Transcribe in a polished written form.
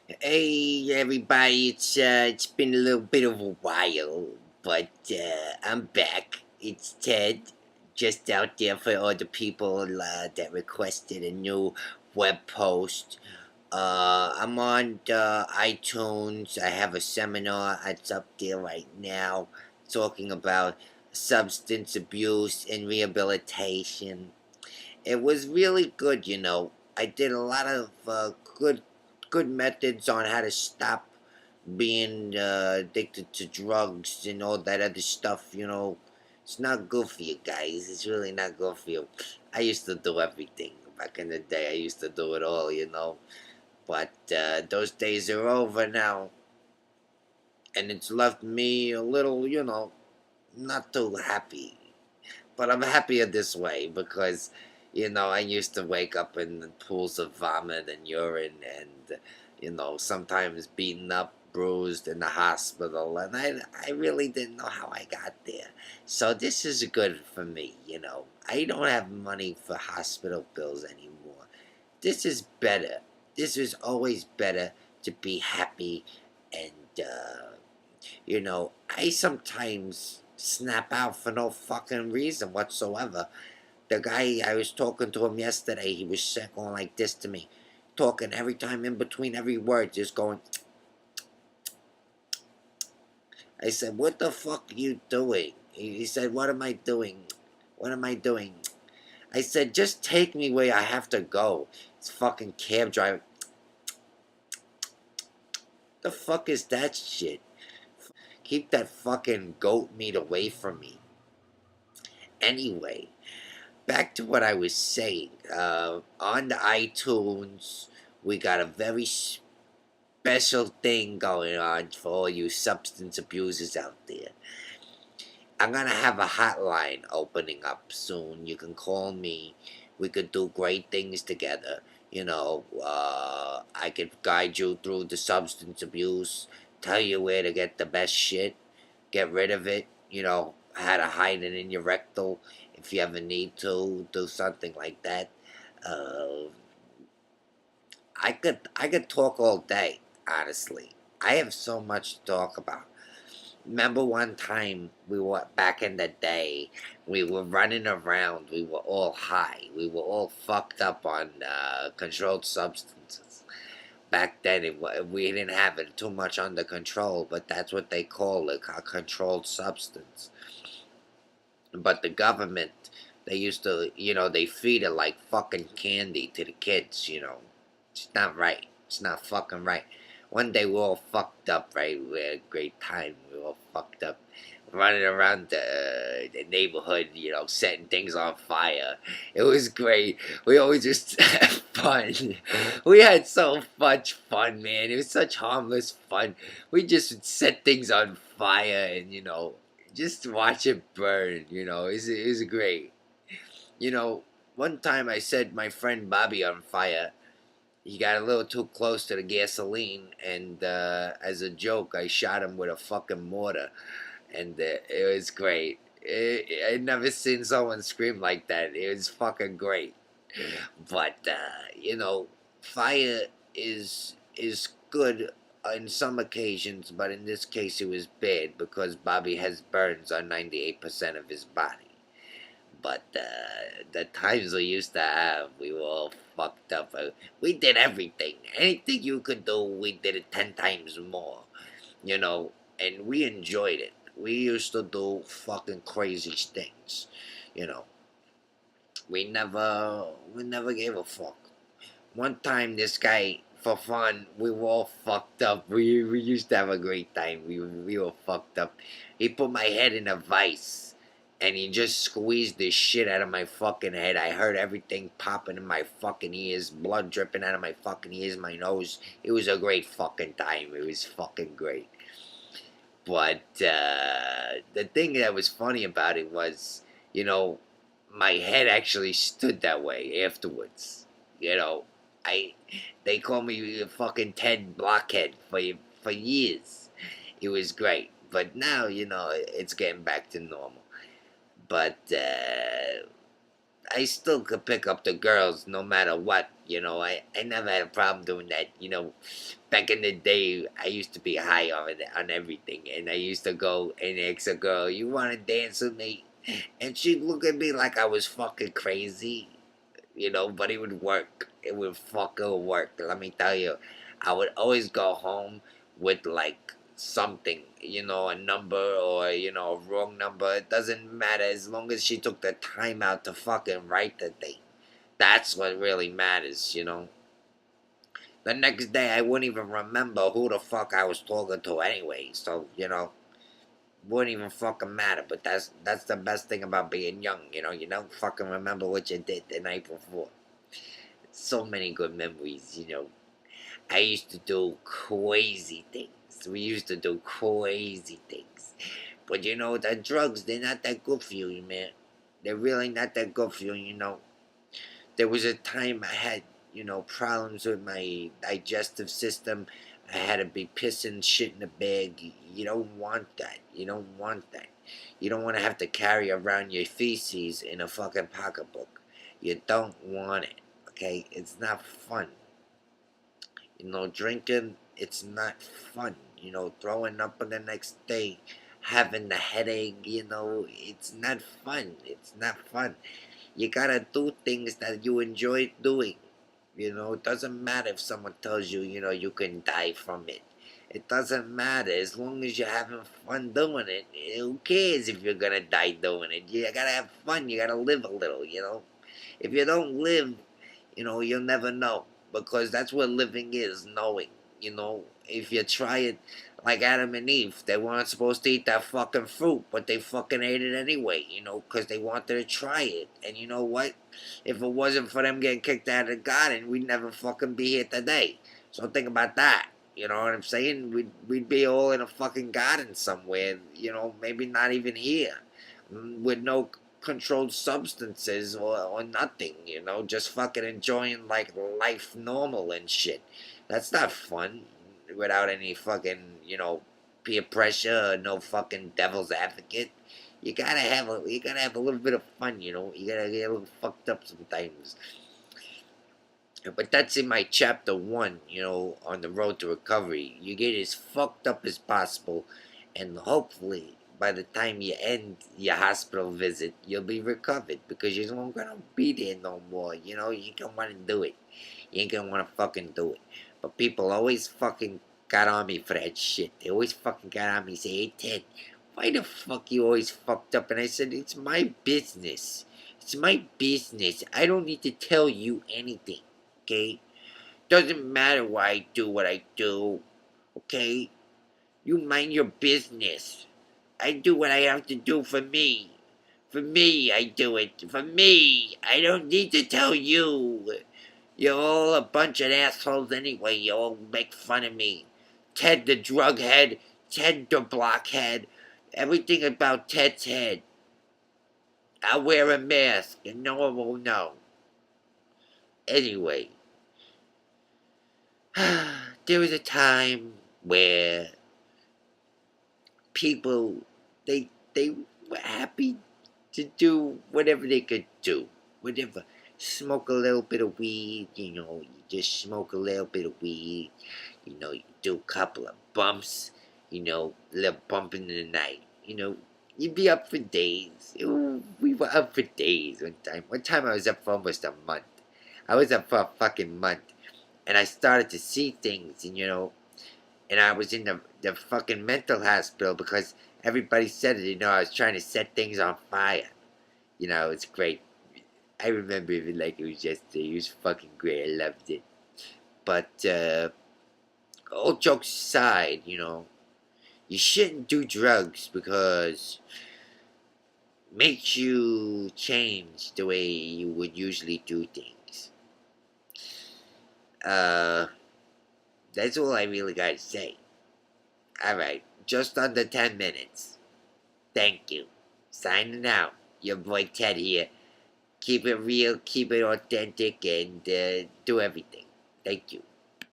Hey everybody, it's been a little bit of a while, but I'm back. It's Ted, just out there for all the people that requested a new web post. I'm on iTunes. I have a seminar that's up there right now, talking about substance abuse and rehabilitation. It was really good, you know. I did a lot of good methods on how to stop being addicted to drugs and all that other stuff, you know. It's not good for you guys. It's really not good for you. I used to do everything. Back in the day, I used to do it all, you know. But those days are over now. And it's left me a little, you know, not too happy. But I'm happier this way because, you know, I used to wake up in pools of vomit and urine and, you know, sometimes beaten up, bruised in the hospital. And I really didn't know how I got there. So this is good for me, you know. I don't have money for hospital bills anymore. This is better. This is always better to be happy and, you know, I sometimes snap out for no fucking reason whatsoever. The guy, I was talking to him yesterday, he was going like this to me. Talking every time in between every word, just going. I said, what the fuck are you doing? He said, what am I doing? What am I doing? I said, just take me where I have to go. It's fucking cab driver. The fuck is that shit? Keep that fucking goat meat away from me. Anyway, back to what I was saying. On the iTunes, we got a very special thing going on for all you substance abusers out there. I'm gonna have a hotline opening up soon. You can call me. We could do great things together. You know, I could guide you through the substance abuse, tell you where to get the best shit, get rid of it. You know, how to hide it in your rectal if you ever need to do something like that. Uh, I could talk all day. Honestly, I have so much to talk about. Remember one time we were back in the day, we were running around, we were all high, we were all fucked up on controlled substances. Back then, we didn't have it too much under control, but that's what they call it, a controlled substance. But the government, they used to, you know, they feed it like fucking candy to the kids, you know. It's not right. It's not fucking right. One day we're all fucked up, right? We had a great time. We were all fucked up. Running around the neighborhood, you know, setting things on fire. It was great. We always just had fun. We had so much fun, man. It was such harmless fun. We just would set things on fire and, you know, just watch it burn, you know. It was great. You know, one time I set my friend Bobby on fire. He got a little too close to the gasoline, and as a joke, I shot him with a fucking mortar, and it was great. I'd never seen someone scream like that. It was fucking great. But you know, fire is good in some occasions, but in this case, it was bad because Bobby has burns on 98% of his body. But the times we used to have, we were all fucked up. We did everything. Anything you could do, we did it 10 times more. You know, and we enjoyed it. We used to do fucking crazy things. You know, we never gave a fuck. One time, this guy, for fun, we were all fucked up. We used to have a great time. We were fucked up. He put my head in a vice, and he just squeezed the shit out of my fucking head. I heard everything popping in my fucking ears, blood dripping out of my fucking ears, my nose. It was a great fucking time. It was fucking great. But the thing that was funny about it was, you know, my head actually stood that way afterwards. You know, I they called me fucking Ted Blockhead for years. It was great, but now you know it's getting back to normal. But I still could pick up the girls no matter what. I never had a problem doing that. Back in the day, I used to be high on everything, and I used to go and ask a girl, "You want to dance with me?" And she'd look at me like I was fucking crazy. But it would work. It would fucking work. Let me tell you, I would always go home with like something, a number or a wrong number. It doesn't matter as long as she took the time out to fucking write the thing. That's what really matters. The next day, I wouldn't even remember who the fuck I was talking to anyway. So wouldn't even fucking matter. But that's the best thing about being young. You don't fucking remember what you did the night before. So many good memories. I used to do crazy things. We used to do crazy things. But the drugs, they're not that good for you, man. They're really not that good for you. There was a time I had, problems with my digestive system. I had to be pissing shit in a bag. You don't want that. You don't want that. You don't want to have to carry around your feces in a fucking pocketbook. You don't want it. Okay? It's not fun. Drinking, it's not fun. Throwing up on the next day, having the headache, it's not fun. It's not fun. You gotta do things that you enjoy doing. It doesn't matter if someone tells you, you can die from it. It doesn't matter as long as you're having fun doing it. Who cares if you're gonna die doing it? You gotta have fun. You gotta live a little. If you don't live, you'll never know. Because that's what living is, knowing. If you try it like Adam and Eve, they weren't supposed to eat that fucking fruit, but they fucking ate it anyway, because they wanted to try it. And you know what? If it wasn't for them getting kicked out of the garden, we'd never fucking be here today. So think about that. You know what I'm saying? We'd be all in a fucking garden somewhere, maybe not even here. With no controlled substances or nothing, just fucking enjoying like life normal and shit. That's not fun without any fucking, peer pressure, no fucking devil's advocate. You gotta have a little bit of fun, You gotta get a little fucked up sometimes. But that's in my chapter one, on the road to recovery. You get as fucked up as possible, and hopefully, by the time you end your hospital visit, you'll be recovered because you don't gonna be there no more. You ain't gonna wanna do it. You ain't gonna wanna fucking do it. But people always fucking got on me for that shit. They always fucking got on me, say, "Hey Ted, why the fuck you always fucked up?" And I said, "It's my business. It's my business. I don't need to tell you anything. Okay? Doesn't matter why I do what I do. Okay? You mind your business. I do what I have to do for me. For me, I do it. For me. I don't need to tell you. You're all a bunch of assholes anyway. You all make fun of me. Ted the drug head. Ted the blockhead. Everything about Ted's head. I'll wear a mask and no one will know. Anyway. There was a time where people they were happy to do whatever they could do. Whatever. Smoke a little bit of weed, you just smoke a little bit of weed, you do a couple of bumps, a little bump in the night, you'd be up for days. We were up for days one time. One time I was up for almost a month. I was up for a fucking month. And I started to see things, and I was in the fucking mental hospital because everybody said it, I was trying to set things on fire. It's great. I remember it like it was yesterday. It was fucking great. I loved it. But, all jokes aside, you shouldn't do drugs because it makes you change the way you would usually do things. That's all I really gotta say. Alright, just under 10 minutes. Thank you. Signing out. Your boy Ted here. Keep it real, keep it authentic, and do everything. Thank you.